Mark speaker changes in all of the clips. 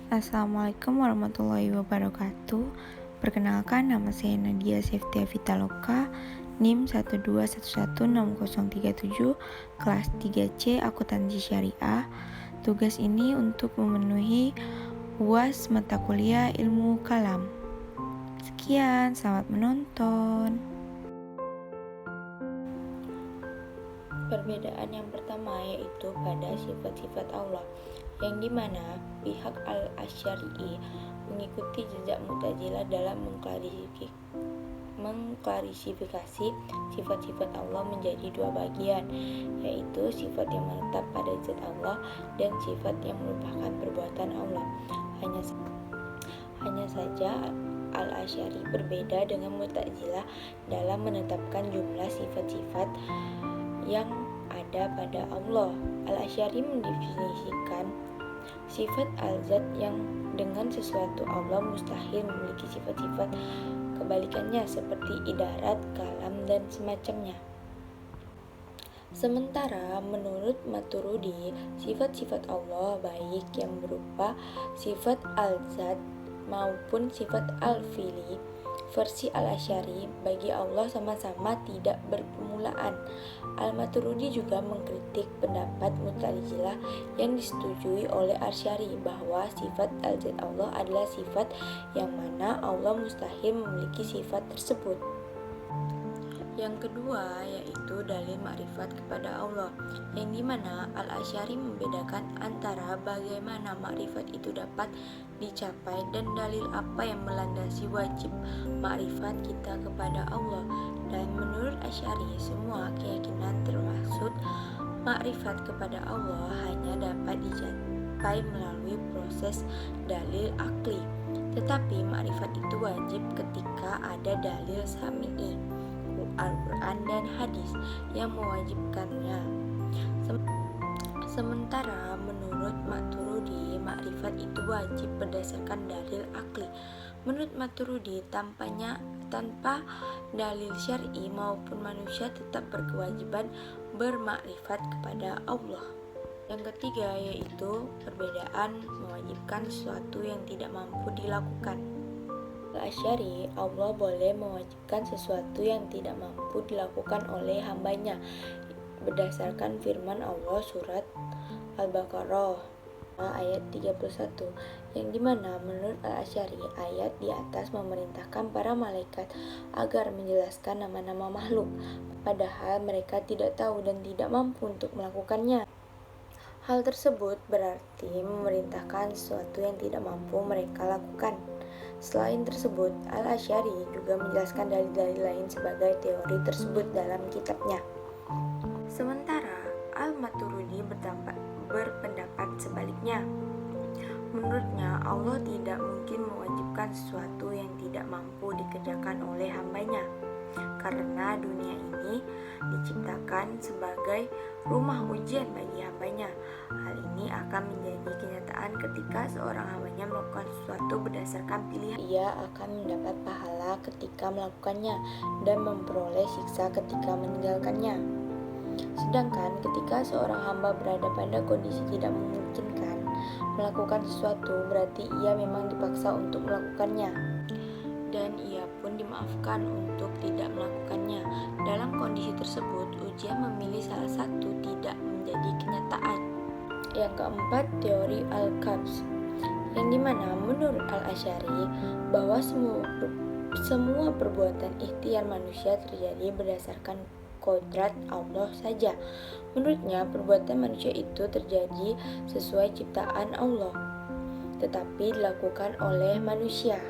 Speaker 1: Assalamualaikum warahmatullahi wabarakatuh. Perkenalkan, nama saya Nadia Seftia Vitaloka, NIM 1211637, kelas 3C Akuntansi Syariah. Tugas ini untuk memenuhi UAS mata kuliah Ilmu Kalam. Sekian, selamat menonton.
Speaker 2: Perbedaan yang pertama yaitu pada sifat-sifat Allah, yang dimana pihak Al-Asy'ari mengikuti jejak Mu'tazilah dalam mengklarifikasi sifat-sifat Allah menjadi dua bagian, yaitu sifat yang menetap pada zat Allah dan sifat yang merupakan perbuatan Allah. Hanya saja Al-Asy'ari berbeda dengan Mu'tazilah dalam menetapkan jumlah sifat-sifat yang ada pada Allah. Al-Asy'ari mendefinisikan sifat al-zat yang dengan sesuatu Allah mustahil memiliki sifat-sifat kebalikannya seperti idarat, kalam, dan semacamnya. Sementara menurut Maturidi, sifat-sifat Allah baik yang berupa sifat al-zat maupun sifat al-fi'li versi Al-Asy'ari bagi Allah sama-sama tidak berpermulaan. Al-Maturidi juga mengkritik pendapat Mu'tazilah yang disetujui oleh Asy'ari bahwa sifat al-zat Allah adalah sifat yang mana Allah mustahil memiliki sifat tersebut. Yang kedua yaitu dalil makrifat kepada Allah, yang dimana Al-Asy'ari membedakan antara bagaimana makrifat itu dapat dicapai dan dalil apa yang melandasi wajib makrifat kita kepada Allah. Dan menurut Asy'ari, semua keyakinan termasuk makrifat kepada Allah hanya dapat dicapai melalui proses dalil akli, tetapi makrifat itu wajib ketika ada dalil sami'i, Al-Quran dan hadis yang mewajibkannya. Sementara menurut Maturidi, makrifat itu wajib berdasarkan dalil akli. Menurut Maturidi, tanpa dalil syar'i maupun manusia tetap berkewajiban bermakrifat kepada Allah. Yang ketiga yaitu perbedaan mewajibkan sesuatu yang tidak mampu dilakukan. Al-Asy'ari, Allah boleh mewajibkan sesuatu yang tidak mampu dilakukan oleh hambanya berdasarkan firman Allah surat Al-Baqarah ayat 31, yang dimana menurut Al-Asy'ari ayat di atas memerintahkan para malaikat agar menjelaskan nama-nama makhluk, padahal mereka tidak tahu dan tidak mampu untuk melakukannya. Hal tersebut berarti memerintahkan sesuatu yang tidak mampu mereka lakukan. Selain tersebut, Al-Asy'ari juga menjelaskan dalil-dalil lain sebagai teori tersebut dalam kitabnya. Sementara Al-Maturidi berpendapat sebaliknya. Menurutnya, Allah tidak mungkin mewajibkan sesuatu yang tidak mampu dikerjakan oleh hambanya, karena dunia ini diciptakan sebagai rumah ujian bagi hambanya. Hal ini akan menjadi kenyataan ketika seorang hambanya melakukan sesuatu berdasarkan pilihan. Ia akan mendapat pahala ketika melakukannya dan memperoleh siksa ketika meninggalkannya. Sedangkan ketika seorang hamba berada pada kondisi tidak memungkinkan melakukan sesuatu, berarti ia memang dipaksa untuk melakukannya, dan ia pun dimaafkan untuk tidak melakukannya. Dalam kondisi tersebut, ujian memilih salah satu tidak menjadi kenyataan. Yang keempat, teori Al-Qabs, yang dimana menurut Al-Asy'ari bahwa semua perbuatan ikhtiar manusia terjadi berdasarkan kodrat Allah saja. Menurutnya, perbuatan manusia itu terjadi sesuai ciptaan Allah, tetapi dilakukan oleh manusia.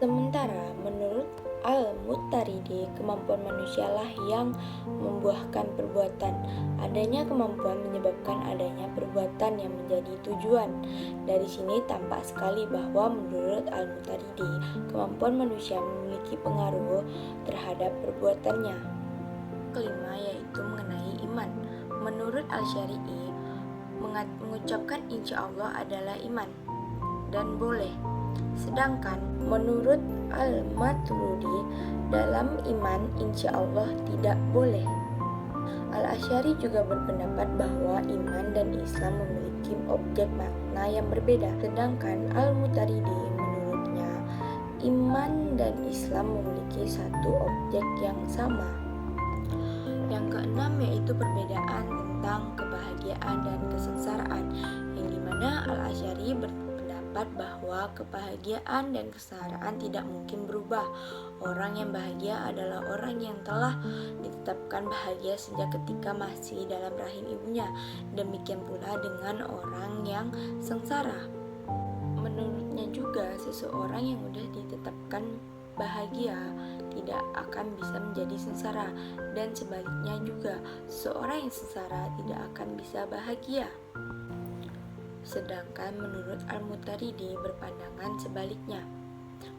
Speaker 2: Sementara menurut Al-Mu'taridi, kemampuan manusialah yang membuahkan perbuatan. Adanya kemampuan menyebabkan adanya perbuatan yang menjadi tujuan. Dari sini tampak sekali bahwa menurut Al-Mu'taridi, kemampuan manusia memiliki pengaruh terhadap perbuatannya. Kelima yaitu mengenai iman. Menurut Al-Asy'ari, mengucapkan insya Allah adalah iman dan boleh. Sedangkan menurut Al-Maturidi, dalam iman insya Allah tidak boleh. Al-Asy'ari juga berpendapat bahwa iman dan Islam memiliki hakim objek makna yang berbeda. Sedangkan Al-Mutaridi menurutnya iman dan Islam memiliki satu objek yang sama. Yang keenam yaitu perbedaan tentang kebahagiaan dan kesengsaraan, yang dimana Al-Asy'ari berpendapat bahwa kebahagiaan dan kesengsaraan tidak mungkin berubah. Orang yang bahagia adalah orang yang telah ditetapkan bahagia sejak ketika masih dalam rahim ibunya. Demikian pula dengan orang yang sengsara. Menurutnya juga seseorang yang sudah ditetapkan bahagia tidak akan bisa menjadi sengsara, dan sebaliknya juga seseorang yang sengsara tidak akan bisa bahagia. Sedangkan menurut Al-Mutaridi berpandangan sebaliknya.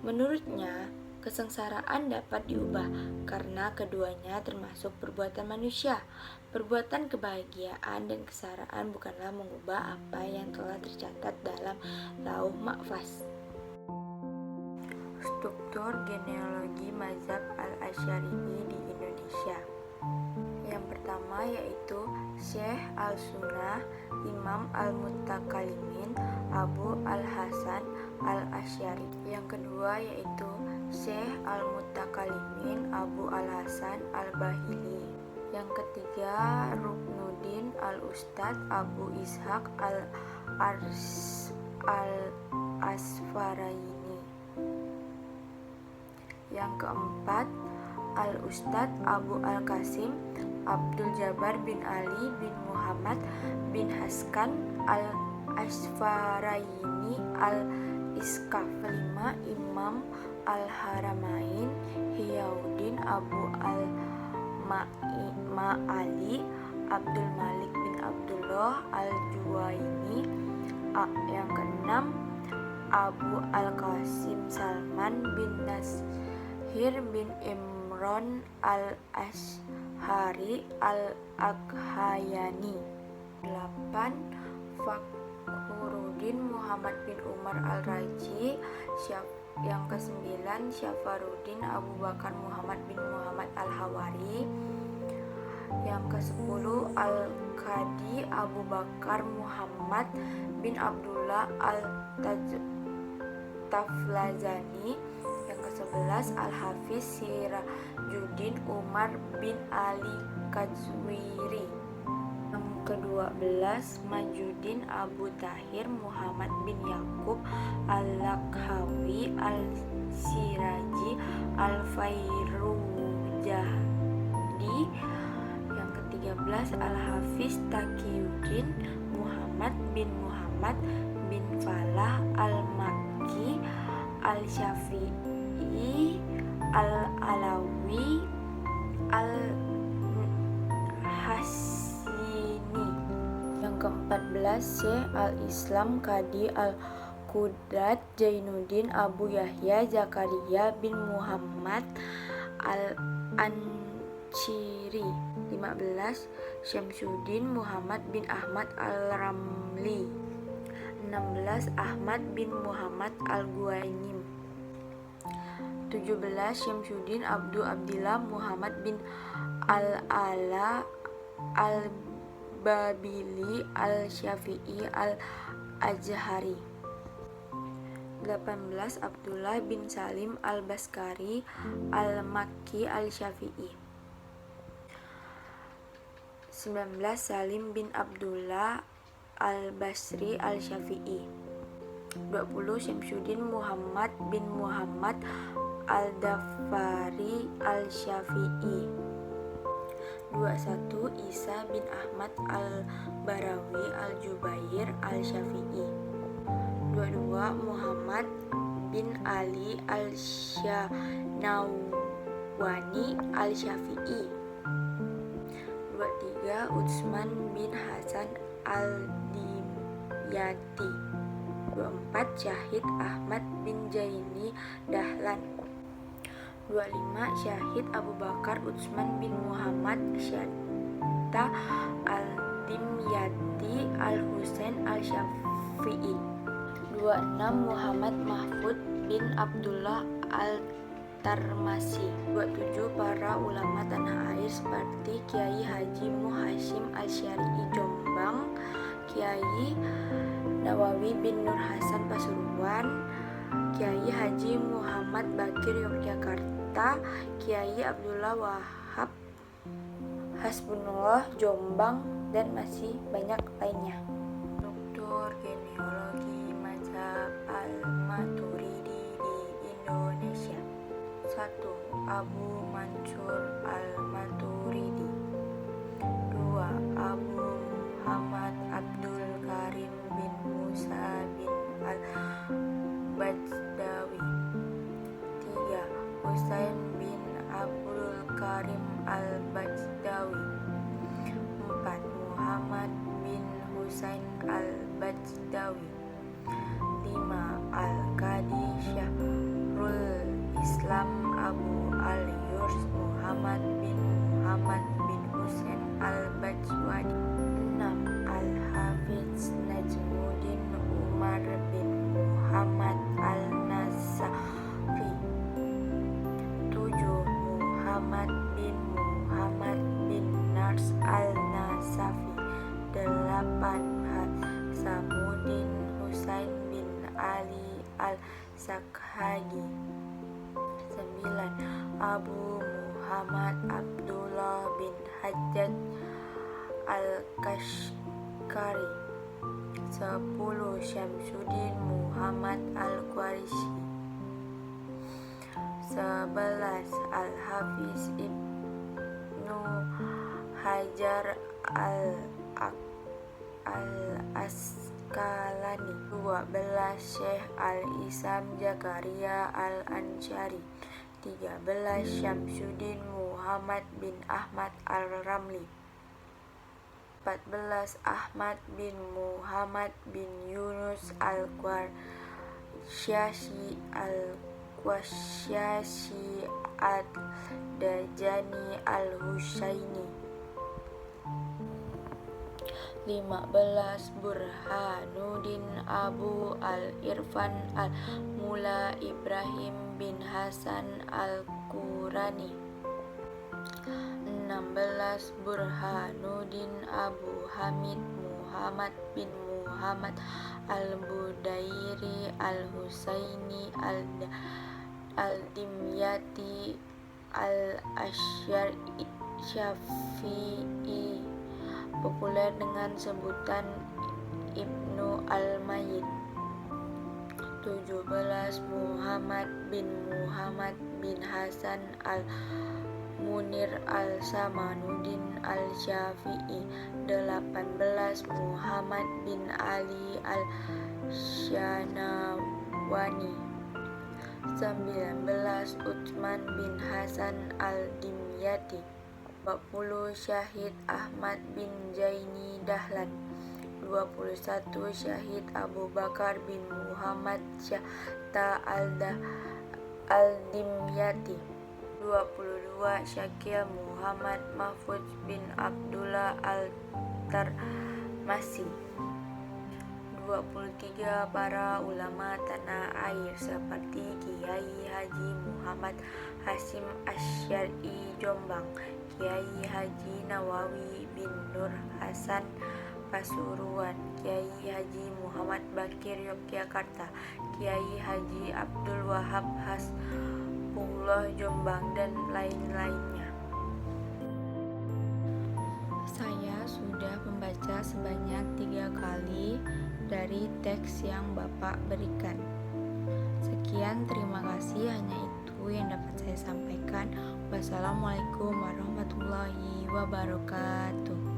Speaker 2: Menurutnya kesengsaraan dapat diubah karena keduanya termasuk perbuatan manusia. Perbuatan kebahagiaan dan kesengsaraan bukanlah mengubah apa yang telah tercatat dalam Lauh Mahfuz. Struktur genealogi mazhab Al-Asy'ari di Indonesia. Yang pertama yaitu Syekh Al-Sunnah Imam Al-Mutakallimin Abu Al-Hasan Al-Asy'ari. Yang kedua yaitu Syekh Al-Mutakallimin Abu Al-Hasan Al-Bahili. Yang ketiga Ruknuddin Al-Ustadz Abu Ishaq Al-Asfaraini. Yang keempat Al-Ustadz Abu Al-Qasim Abdul Jabbar bin Ali bin Muhammad bin Haskan Al-Asfaraini Al-Iskaf. Kelima Imam Al-Haramain Hiyauddin Abu Al-Ma'ali Abdul Malik bin Abdullah Al-Juwaini. Yang keenam Abu Al-Qasim Salman bin Nashir bin Imron Al-Ash'ari Al-Aghayani. 8. Fakhruddin Muhammad bin Umar Al-Raji. Yang ke-9 Syafaruddin Abu Bakar Muhammad bin Muhammad Al-Hawari. Yang ke-10 Al-Qadi Abu Bakar Muhammad bin Abdullah Al-Taflazani. Yang ke-11 Al-Hafiz Sirajuddin Umar bin Ali Kazwiri. Yang ke-12 Majuddin Abu Tahir Muhammad bin Yakub Al-Lakhawi Al-Siraji Al-Fairujadi. Yang ke-13 Al-Hafiz Taqiyuddin Muhammad bin Muhammad bin Falah Al-Makki Al-Syafi'i Al-Alawi Al-Hasini. Yang ke-14 Syekh Al-Islam Qadi Al-Qudrat Jainuddin Abu Yahya Zakaria bin Muhammad Al-Anshiri. 15 Syamsuddin Muhammad bin Ahmad Al-Ramli. 16 Ahmad bin Muhammad Al-Guainim. 17 Syamsuddin Abdullah Muhammad bin Al-Ala Al-Babili Al-Syafi'i Al-Azhari. 18 Abdullah bin Salim Al-Baskari Al-Makki Al-Syafi'i. 19 Salim bin Abdullah Al-Basri Al-Syafi'i. 20 Syamsuddin Muhammad bin Muhammad Al-Dafari Al-Syafi'i. 21 Isa bin Ahmad Al-Barawi Al-Jubair Al-Syafi'i. 22 Muhammad bin Ali Al-Syanawani Al-Syafi'i. 23 Utsman bin Hasan Al-Dimyati. 24 Syahid Ahmad bin Jaini Dahlan. 25 Syahid Abu Bakar Utsman bin Muhammad Syatta Al-Dimyati Al-Husain Al-Syafi'i. 26 Muhammad Mahfud bin Abdullah Al-Tarmasi. 27 para ulama tanah air seperti Kiai Haji Muhashim Al-Syari'i Jombang, Kiai Nawawi bin Nur Hasan Pasuruan, Kiai Haji Muhammad Bakir Yogyakarta, Kiai Abdullah Wahab Hasbunullah Jombang, dan masih banyak lainnya. Struktur genealogi mazhab Al-Maturidi di Indonesia. 1. Abu Mansur Al-Maturidi. 2. Abu Muhammad Abdul Karim bin Musa bin Al-Bajdawi. 3. Husain bin Abdul Karim Al-Bajdawi. 4. Muhammad bin Husain Al-Bajdawi. 5. Al-Qadi Syahrul Islam Abu Al-Yurs Muhammad bin Husain Al-Bajwadi. 6. Al-Hafiz Najmuddin Umar bin Muhammad Al-Nasafi. 7. Muhammad bin Nars Al-Nasafi. 8. Hasamuddin Husain bin Ali Al-Sakhagi. 9. Abu Muhammad Abdullah bin Hajjaj Al-Kashkari. 10. Syamsuddin Muhammad Al-Quraisy. 11. Al-Hafiz Ibnu Hajar Al-Asqalani. 12. Syekh Al-Islam Zakaria Al-Ansyari. 13. Syamsuddin Muhammad bin Ahmad Al-Ramli. 14. Ahmad bin Muhammad bin Yunus Al-Qurasyashi Ad-Dajani Al-Husaini. 15. Burhanuddin Abu Al-Irfan Al-Mula Ibrahim bin Hasan Al-Qurani. 16. Burhanuddin Abu Hamid Muhammad bin Muhammad Al-Budairi Al-Husaini Al-Dimyati Al-Asy'ari Syafi'i, populer dengan sebutan Ibnu Al-Mayyit. 17. Muhammad bin Hasan Al-Munir Al-Samanuddin Al-Syafi'i. 18. Muhammad bin Ali Al-Syanawani. 19. Utsman bin Hasan Al-Dimyati. 20. Syahid Ahmad bin Zaini Dahlan. 21. Syahid Abu Bakar bin Muhammad Syatta Al-Dimyati. 22. Syakil Muhammad Mahfuz bin Abdullah Al-Tarmasi. 23. Para ulama tanah air seperti Kiai Haji Muhammad Hasyim Asy'ari Jombang, Kiai Haji Nawawi bin Nur Hasan Pasuruan, Kiai Haji Muhammad Bakir Yogyakarta, Kiai Haji Abdul Wahab Hasbullah Jombang, dan lain-lainnya. Saya sudah membaca sebanyak 3 kali dari teks yang Bapak berikan. Sekian, terima kasih. Hanya itu yang dapat saya sampaikan. Wassalamualaikum warahmatullahi wabarakatuh.